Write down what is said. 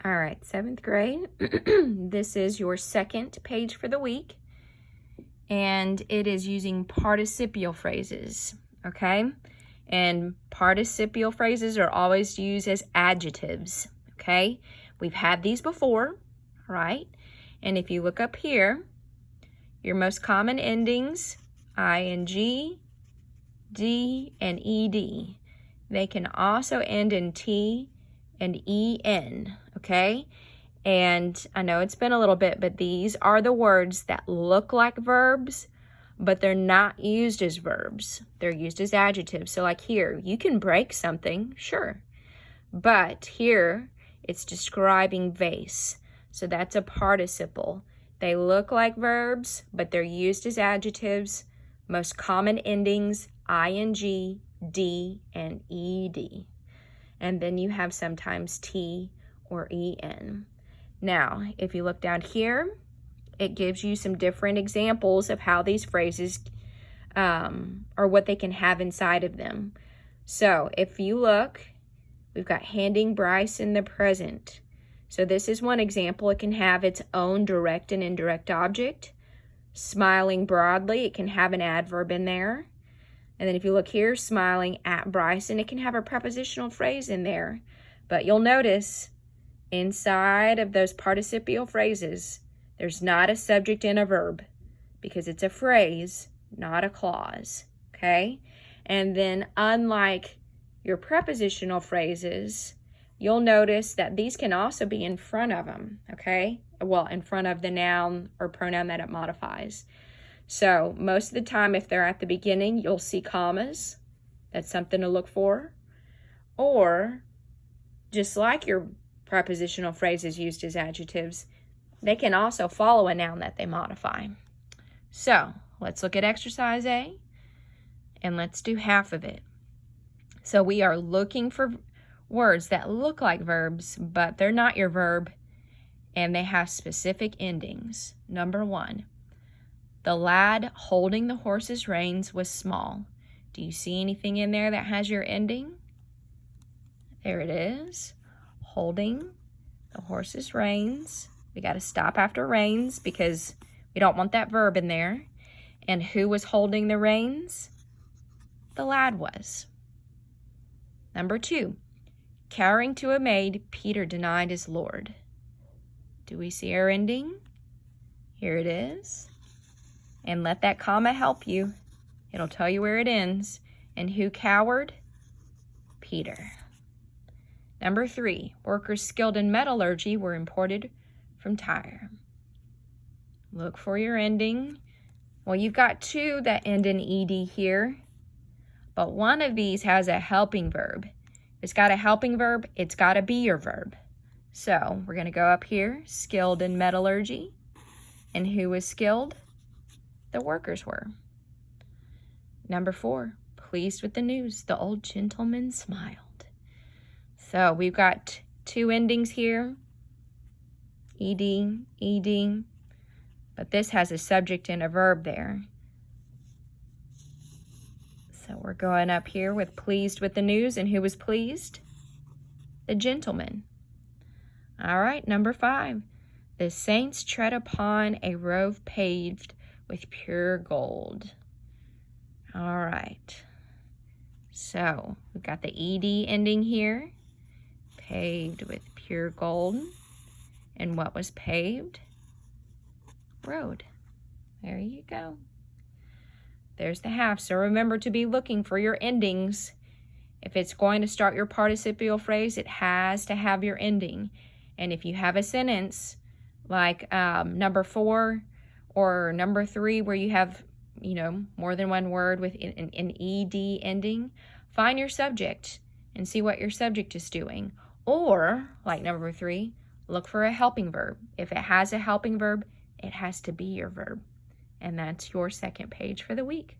All right, 7th grade. This is your second page for the week, and it is using participial phrases, okay? And participial phrases are always used as adjectives, okay? We've had these before, right? And if you look up here, your most common endings, ing, d, and ed. They can also end in t and en, okay? And I know it's been a little bit, but these are the words that look like verbs, but they're not used as verbs. They're used as adjectives. So like here, you can break something, sure. But here, it's describing vase. So that's a participle. They look like verbs, but they're used as adjectives. Most common endings, ing, d, and ed. And then you have sometimes t or en. Now, if you look down here, it gives you some different examples of how these phrases or what they can have inside of them. So if you look, we've got handing Bryce in the present. So this is one example. It can have its own direct and indirect object. Smiling broadly, it can have an adverb in there. And then if you look here, smiling at Bryson, it can have a prepositional phrase in there. But you'll notice inside of those participial phrases, there's not a subject and a verb because it's a phrase, not a clause, okay? And then unlike your prepositional phrases, you'll notice that these can also be in front of them, okay? Well, in front of the noun or pronoun that it modifies. So most of the time, if they're at the beginning, you'll see commas. That's something to look for. Or, just like your prepositional phrases used as adjectives, they can also follow a noun that they modify. So, let's look at exercise A, and let's do half of it. So we are looking for words that look like verbs, but they're not your verb, and they have specific endings. Number 1. The lad holding the horse's reins was small. Do you see anything in there that has your ending? There it is. Holding the horse's reins. We got to stop after reins because we don't want that verb in there. And who was holding the reins? The lad was. Number 2. Cowering to a maid, Peter denied his lord. Do we see our ending? Here it is. And let that comma help you. It'll tell you where it ends. And who cowered? Peter. Number 3, workers skilled in metallurgy were imported from Tyre. Look for your ending. Well, you've got 2 that end in ed here, but one of these has a helping verb. If it's got a helping verb, it's got to be your verb. So we're going to go up here, skilled in metallurgy. And who was skilled? The workers were. Number 4, pleased with the news, the old gentleman smiled. So we've got 2 endings here, ed, but this has a subject and a verb there. So we're going up here with pleased with the news, and who was pleased? The gentleman. All right, number 5, the saints tread upon a road paved with pure gold. All right. So we've got the ed ending here. Paved with pure gold. And what was paved? Road. There you go. There's the half. So remember to be looking for your endings. If it's going to start your participial phrase, it has to have your ending. And if you have a sentence like number 4, or number 3 where you have, more than one word with an ed ending, find your subject and see what your subject is doing. Or, like number 3, look for a helping verb. If it has a helping verb, it has to be your verb. And that's your second page for the week.